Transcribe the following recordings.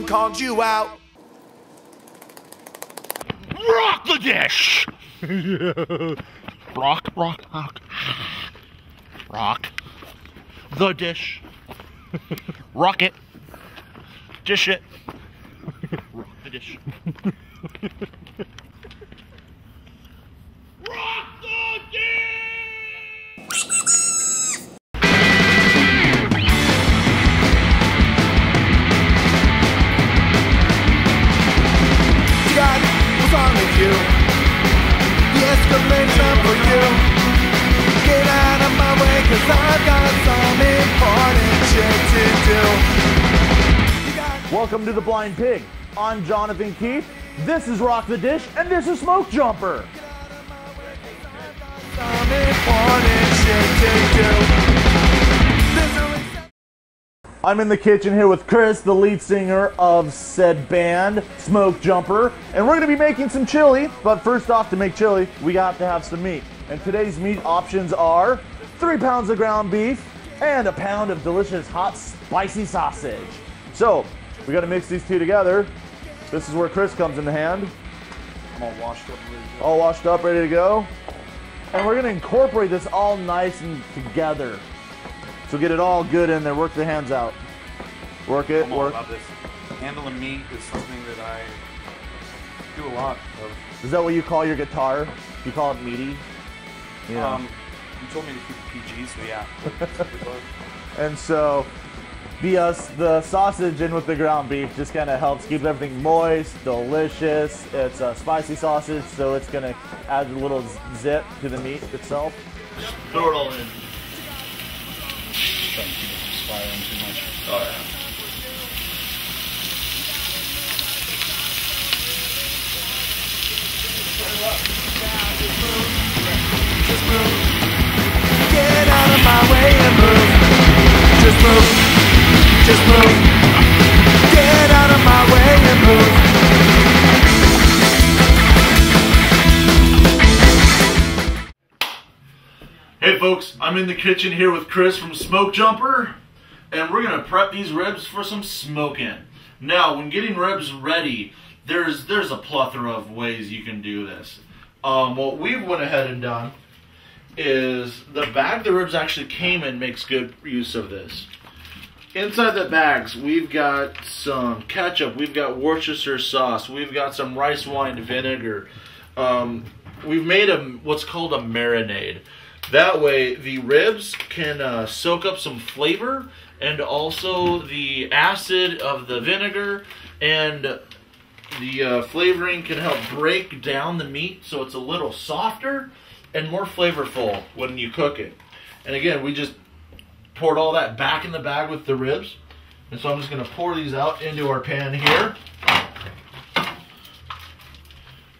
one called you out. Rock the dish! Rock the dish. Rock it. Dish it. Rock the dish. Rock the dish! God, what's wrong with you? The escalator's up for you. Get out of my way, cause I've got some important shit to do. Welcome to The Blind Pig. I'm Jonathan Keith. This is Rock the Dish, and this is Smokejumper. Some important shit to do. I'm in the kitchen here with Chris, the lead singer of said band, Smokejumper, and we're going to be making some chili. But first off, to make chili, we got to have some meat. And today's meat options are 3 pounds of ground beef and a pound of delicious hot spicy sausage. So we got to mix these two together. This is where Chris comes in the hand. I'm all washed up, ready to go. All washed up, ready to go. And we're going to incorporate this all nice and together. So get it all good in there. Work the hands out. Work it. I'm all Work. about this. Handling meat is something that I do a lot of. Is that what you call your guitar? You call it meaty? Yeah. You told me to keep it PG, so yeah. And so the sausage in with the ground beef just kind of helps keep everything moist, delicious. It's a spicy sausage, so it's going to add a little zip to the meat itself. Just throw it all in. Inspiring too much. Oh yeah. Just move. Get out of my way and move. Just move. Just move. Get out of my way and move. Hey folks, I'm in the kitchen here with Chris from Smokejumper, and we're gonna prep these ribs for some smoking. Now, when getting ribs ready, there's a plethora of ways you can do this. What we've went ahead and done is the bag the ribs actually came in makes good use of this. Inside the bags, we've got some ketchup, we've got Worcestershire sauce, we've got some rice wine vinegar. We've made what's called a marinade. That way, the ribs can soak up some flavor, and also the acid of the vinegar and the flavoring can help break down the meat so it's a little softer and more flavorful when you cook it. And again, we just poured all that back in the bag with the ribs. And so I'm just going to pour these out into our pan here.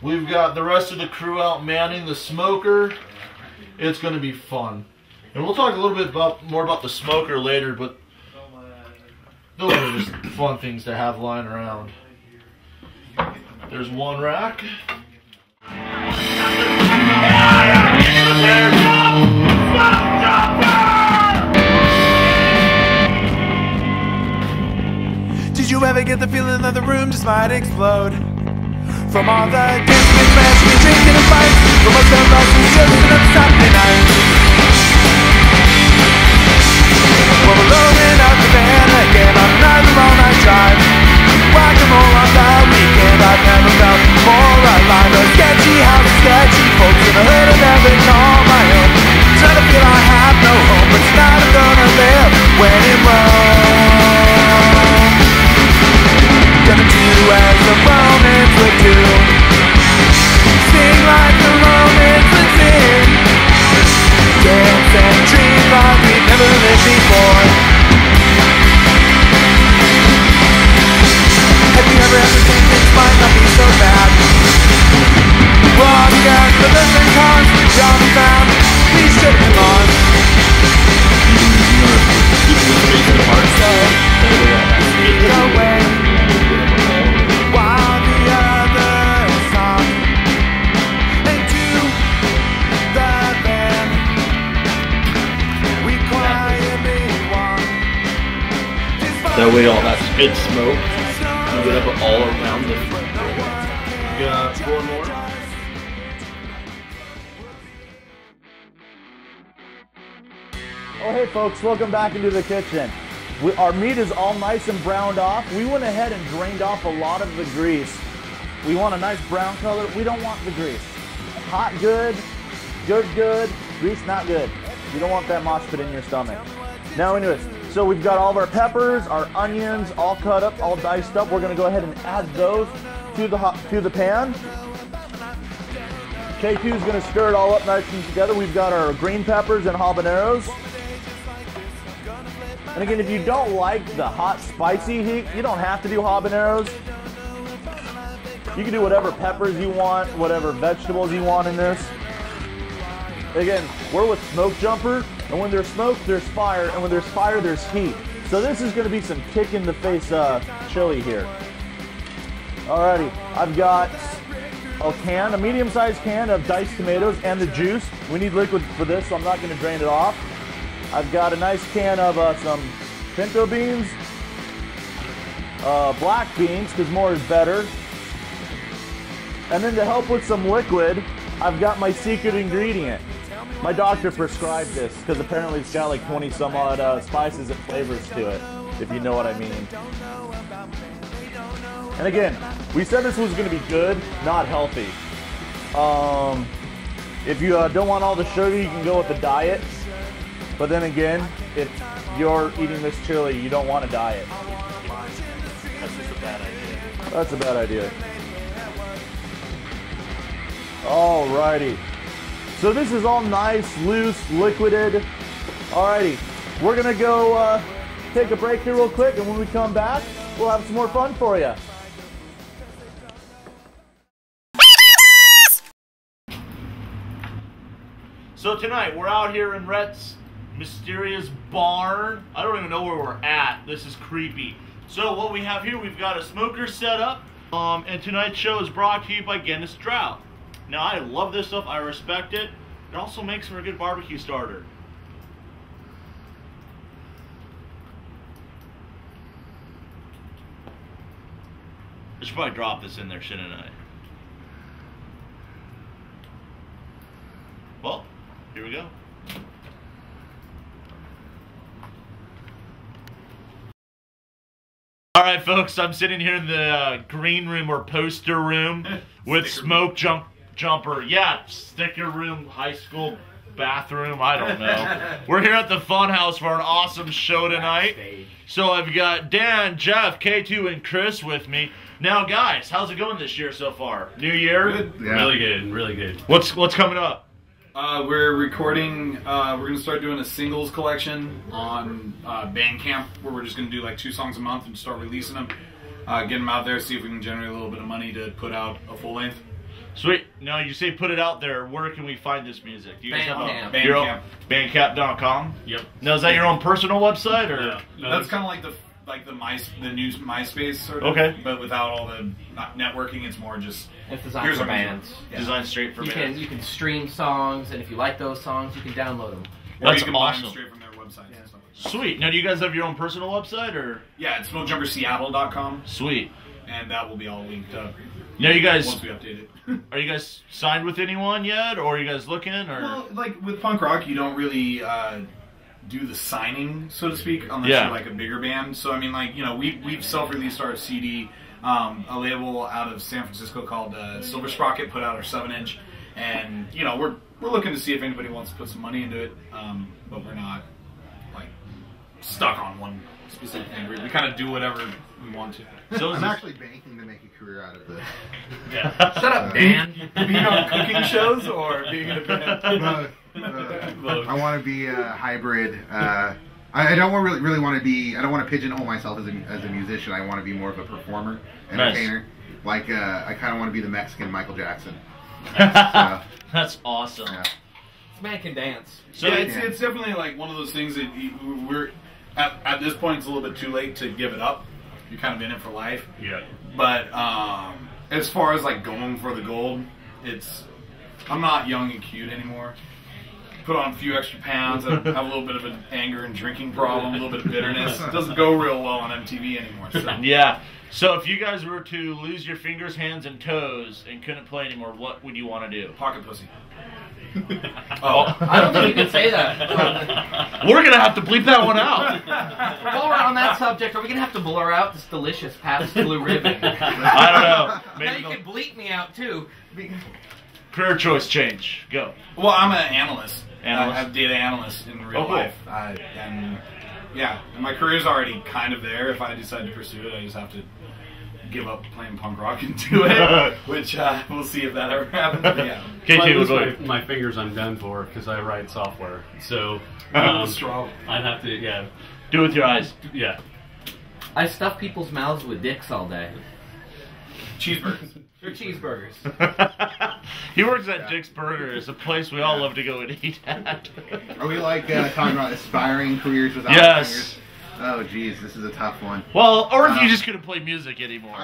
We've got the rest of the crew out manning the smoker. It's going to be fun. And we'll talk a little bit more about the smoker later, but those are just fun things to have lying around. There's one rack. Did you ever get the feeling that the room just might explode? From all the dancing and smashing and drinking and fights, from what's the lost and just another Saturday night. Well, we're loading up the van again on another all-night drive. Whack-a-mole on the weekend, I've never felt more alive. A sketchy house, sketchy folks in the hood of never call my own. Trying to feel I have no home, but tonight I'm gonna live when in Rome. Gonna do as the Romans would do. Sing like the Romans would sing. Dance and dream like we've never lived before. Have you ever think things might not be so bad? Walk out the listen cons, John found we should have gone. So, speak away. While the others talk into the van, we quietly walk. That way all that good smoke get up all around the front. Got 4 more. Oh, hey folks, welcome back into the kitchen. Our meat is all nice and browned off. We went ahead and drained off a lot of the grease. We want a nice brown color. We don't want the grease. Hot, good, good, grease, not good. You don't want that mosh pit in your stomach. Now anyways, so we've got all of our peppers, our onions, all cut up, all diced up. We're gonna go ahead and add those to the pan. K2 is gonna stir it all up nice and together. We've got our green peppers and habaneros. And again, if you don't like the hot, spicy heat, you don't have to do habaneros. You can do whatever peppers you want, whatever vegetables you want in this. Again, we're with Smokejumper, and when there's smoke, there's fire, and when there's fire, there's heat. So this is gonna be some kick-in-the-face chili here. Alrighty, I've got a medium-sized can of diced tomatoes and the juice. We need liquid for this, so I'm not gonna drain it off. I've got a nice can of some pinto beans, black beans, because more is better. And then to help with some liquid, I've got my secret ingredient. My doctor prescribed this, because apparently it's got like 20 some odd spices and flavors to it, if you know what I mean. And again, we said this was going to be good, not healthy. If you don't want all the sugar, you can go with the diet. But then again, if you're eating this chili, you don't want a diet. That's just a bad idea. That's a bad idea. Alrighty. So this is all nice, loose, liquided. Alrighty. We're going to go take a break here real quick, and when we come back, we'll have some more fun for you. So tonight, we're out here in Rhett's mysterious barn. I don't even know where we're at. This is creepy. So what we have here, we've got a smoker set up. And tonight's show is brought to you by Guinness Drought. Now, I love this stuff. I respect it. It also makes for a good barbecue starter. I should probably drop this in there, shouldn't I? Well, here we go. All right, folks, I'm sitting here in the green room or poster room with Smokejumper. Yeah, sticker room, high school bathroom, I don't know. We're here at the Fun House for an awesome show tonight. So I've got Dan, Jeff, K2, and Chris with me. Now, guys, how's it going this year so far? New year? Good. Yeah. Really good, really good. What's coming up? We're recording, we're going to start doing a singles collection on Bandcamp, where we're just going to do like 2 songs a month and start releasing them. Get them out there, see if we can generate a little bit of money to put out a full length. Sweet. Now, you say put it out there. Where can we find this music? Do you guys have a Bandcamp. Bandcamp.com? Yep. Now, is that your own personal website? Or? Yeah. No, That's kind of like the new MySpace sort of, okay. But without all the networking. It's more just it's designed for bands. Yeah. Designed straight for bands. You can stream songs, and if you like those songs, you can download them. Or That's you can buy them awesome. straight from their websites and stuff like that. Sweet. Now, do you guys have your own personal website? Or? Yeah, it's smokejumperseattle.com, Sweet. and that will be all linked up. Now, you guys, once we update it. are you guys signed with anyone yet, or are you guys looking? Or Well, like with punk rock, you don't really do the signing, so to speak, unless you're like a bigger band. So I mean, like, you know, we've self-released our CD. A label out of San Francisco called Silver Sprocket put out our 7-inch, and you know, we're looking to see if anybody wants to put some money into it, but we're not like stuck on one specific thing. We kind of do whatever we want to. So I'm actually banking to make a career out of this. Yeah. Shut up, Dan. Being on cooking shows or being in a band? I want to be a hybrid. I don't really want to be. I don't want to pigeonhole myself as a musician. I want to be more of a performer, entertainer. Nice. Like I kind of want to be the Mexican Michael Jackson. That's awesome. Yeah. This man can dance. So yeah, it's definitely like one of those things that we're at this point. It's a little bit too late to give it up. You're kind of in it for life. Yeah. But as far as like going for the gold, I'm not young and cute anymore. Put on a few extra pounds. I have a little bit of an anger and drinking problem, a little bit of bitterness. It doesn't go real well on MTV anymore. So. Yeah. So if you guys were to lose your fingers, hands, and toes and couldn't play anymore, what would you want to do? Pocket pussy. I don't think you can say that. We're gonna have to bleep that one out. While we're on that subject, are we gonna have to blur out this delicious Pabst Blue Ribbon? I don't know. Now Maybe you can bleep me out too. career choice change. Go. Well, I'm an analyst. Analyst? I'm a data analyst in real Oh, cool. life. And yeah, my career's already kind of there. If I decide to pursue it, I just have to give up playing punk rock and do it, which we'll see if that ever happens. But yeah. If I lose KT, my fingers, I'm done for because I write software. So Strong. I'd have to, yeah, do it with your eyes. yeah. I stuff people's mouths with dicks all day. Cheeseburgers. They're cheeseburgers. He works at Dick's Burgers, a place we all love to go and eat at. Are we like talking about aspiring careers without Yes. fingers? Oh, geez, this is a tough one. Well, or if you just couldn't play music anymore.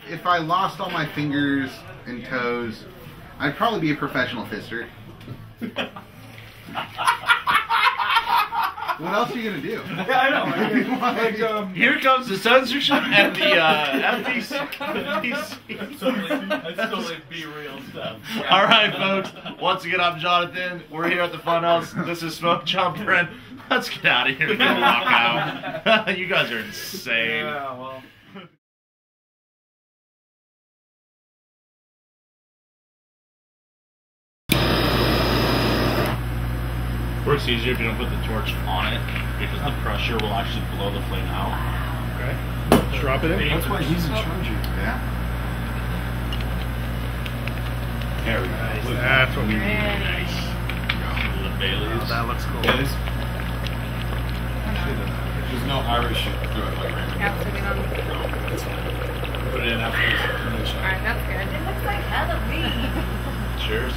If I lost all my fingers and toes, I'd probably be a professional fister. What else are you gonna do? Yeah, I know. Here comes the censorship and the FTC. I'd still like be real stuff. All right, folks. Once again, I'm Jonathan. We're here at the Funhouse. This is Smokejumper, and let's get out of here. Go walk out. You guys are insane. Yeah, well. Works easier if you don't put the torch on it, because the pressure will actually blow the flame out. Okay. Just drop it in. That's why he's in charge here. Yeah. There we go. That's what we need. Nice. The Baileys. That looks cool. Yeah, there's no Irish shit. Yeah, so we don't. Put it in after this. Alright, that's good. It looks like Halloween. Cheers.